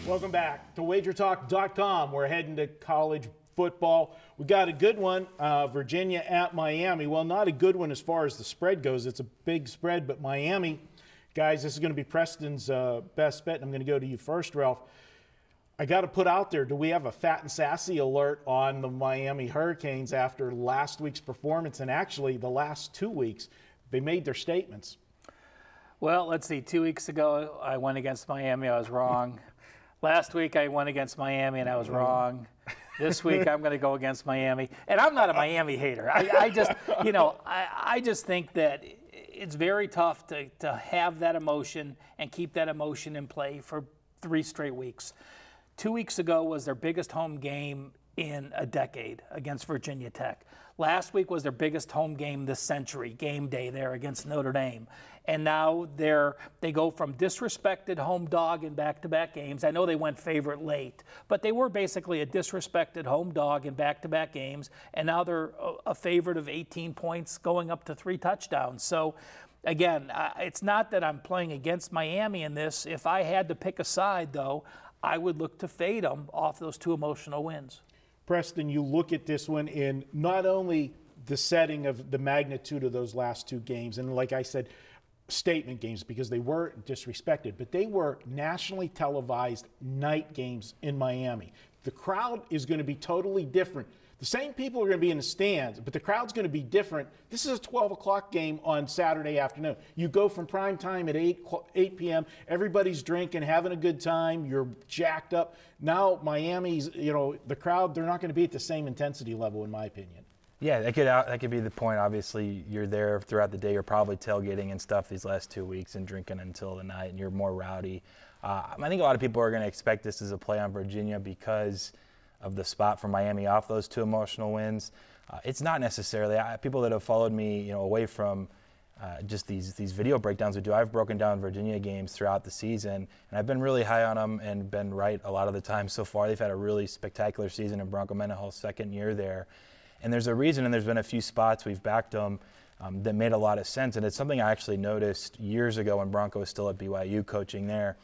Welcome back to WagerTalk.com. We're heading to college football. We got a good one, Virginia at Miami. Well, not a good one as far as the spread goes. It's a big spread, but Miami, guys, this is going to be Preston's best bet. And I'm going to go to you first, Ralph. I got to put out there, do we have a fat and sassy alert on the Miami Hurricanes after last week's performance? And actually, the last 2 weeks, they made their statements. Well, let's see. 2 weeks ago, I went against Miami. I was wrong. Last week, I went against Miami, and I was wrong. This week, I'm going to go against Miami. And I'm not a Miami hater. I just, I just think that it's very tough to have that emotion and keep that emotion in play for 3 straight weeks. 2 weeks ago was their biggest home game in a decade against Virginia Tech. Last week was their biggest home game this century, game day there against Notre Dame. And now they go from disrespected home dog in back-to-back games. I know they went favorite late, but they were basically a disrespected home dog in back-to-back games. And now they're a favorite of 18 points going up to 3 touchdowns. So again, it's not that I'm playing against Miami in this. If I had to pick a side, though, I would look to fade them off those 2 emotional wins. Preston, you look at this one in not only the setting of the magnitude of those last 2 games, and like I said, statement games because they were disrespected, but they were nationally televised night games in Miami. The crowd is going to be totally different. The same people are going to be in the stands, but the crowd's going to be different. This is a 12 o'clock game on Saturday afternoon. You go from prime time at 8 p.m., everybody's drinking, having a good time, you're jacked up. Now Miami's, the crowd, they're not going to be at the same intensity level, in my opinion. Yeah, that could be the point. Obviously, you're there throughout the day. You're probably tailgating and stuff these last 2 weeks and drinking until the night, and you're more rowdy. I think a lot of people are going to expect this as a play on Virginia because of the spot for Miami off those 2 emotional wins. It's not necessarily. People that have followed me, away from just these video breakdowns we do, I've broken down Virginia games throughout the season, and I've been really high on them and been right a lot of the time so far. They've had a really spectacular season in Bronco Mendenhall's second year there. And there's a reason, and there's been a few spots we've backed them that made a lot of sense. And it's something I actually noticed years ago when Bronco was still at BYU coaching there.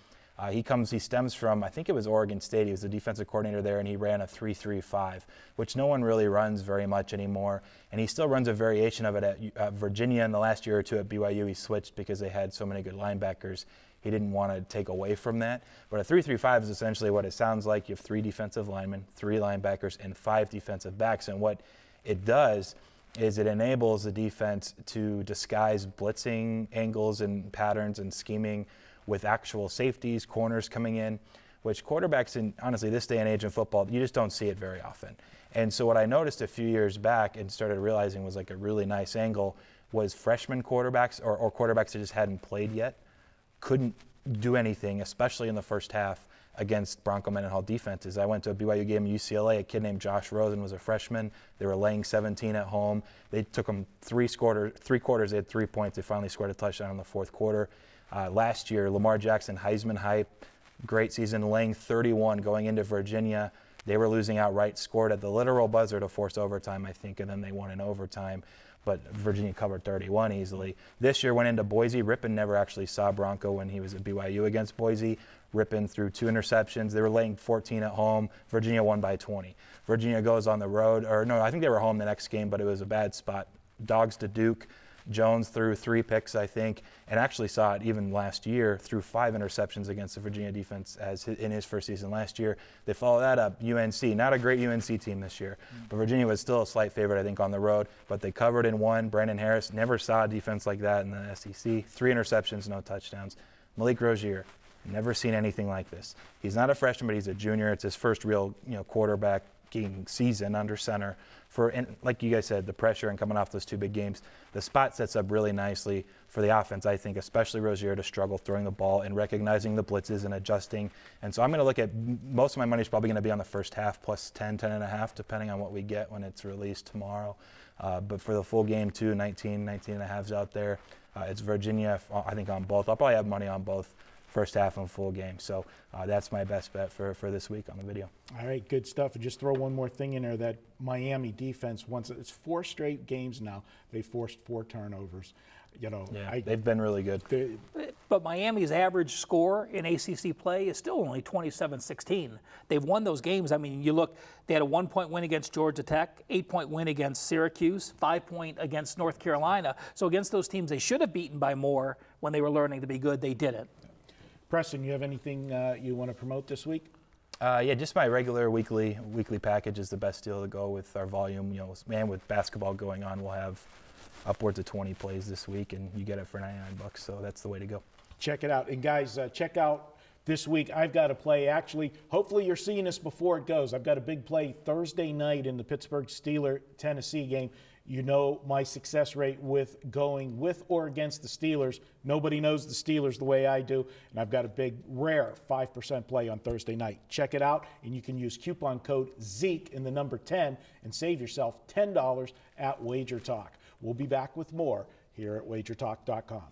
He stems from, I think it was Oregon State. He was the defensive coordinator there, and he ran a 3-3-5, which no one really runs very much anymore. And he still runs a variation of it at Virginia. In the last year or 2 at BYU, he switched because they had so many good linebackers. He didn't want to take away from that. But a 3-3-5 is essentially what it sounds like. You have 3 defensive linemen, 3 linebackers, and 5 defensive backs. And what it does is it enables the defense to disguise blitzing angles and patterns and scheming with actual safeties, corners coming in, which quarterbacks in, honestly, this day and age in football, you just don't see it very often. And so what I noticed a few years back and started realizing was like a really nice angle was freshman quarterbacks or quarterbacks that just hadn't played yet couldn't do anything, especially in the first half, against Bronco Mendenhall defenses. I went to a BYU game in UCLA. A kid named Josh Rosen was a freshman. They were laying 17 at home. They took them 3 quarters. They had 3 points. They finally scored a touchdown in the 4th quarter. Last year, Lamar Jackson, Heisman hype, great season, laying 31 going into Virginia. They were losing outright, scored at the literal buzzer to force overtime, I think, and then they won in overtime. But Virginia covered 31 easily. This year went into Boise. Rippon never actually saw Bronco when he was at BYU against Boise. Rippon threw 2 interceptions. They were laying 14 at home. Virginia won by 20. Virginia goes on the road, or no, I think they were home the next game, but it was a bad spot. Dogs to Duke. Jones threw 3 picks, I think, and actually saw it even last year, threw 5 interceptions against the Virginia defense in his first season last year. They follow that up, UNC, not a great UNC team this year, but Virginia was still a slight favorite, I think, on the road, but they covered and won. Brandon Harris, never saw a defense like that in the SEC. 3 interceptions, no touchdowns. Malik Rozier, never seen anything like this. He's not a freshman, but he's a junior. It's his first real, quarterbacking season under center. And like you guys said, the pressure and coming off those 2 big games, the spot sets up really nicely for the offense, I think, especially Rozier to struggle throwing the ball and recognizing the blitzes and adjusting. And so I'm going to look at most of my money is probably going to be on the first half plus 10, 10.5, depending on what we get when it's released tomorrow. But for the full game, too, 19.5s out there. It's Virginia, I think, on both. I'll probably have money on both first half and full game. So that's my best bet for this week on the video. All right, good stuff. And just throw one more thing in there, that Miami defense, it's 4 straight games now, they forced 4 turnovers. They've been really good. But Miami's average score in ACC play is still only 27-16. They've won those games. I mean, you look, they had a 1-point win against Georgia Tech, 8-point win against Syracuse, 5-point against North Carolina. So against those teams they should have beaten by more when they were learning to be good, they didn't. Preston, you have anything you want to promote this week? Yeah, just my regular weekly package is the best deal to go with our volume. You know, man, with basketball going on, we'll have upwards of 20 plays this week, and you get it for $99. So that's the way to go. Check it out. And guys, check out this week. I've got a play. Actually, hopefully you're seeing this before it goes. I've got a big play Thursday night in the Pittsburgh Steelers-Tennessee game. You know my success rate with going with or against the Steelers. Nobody knows the Steelers the way I do, and I've got a big, rare 5% play on Thursday night. Check it out, and you can use coupon code ZEKE in the number 10 and save yourself $10 at Wager Talk. We'll be back with more here at WagerTalk.com.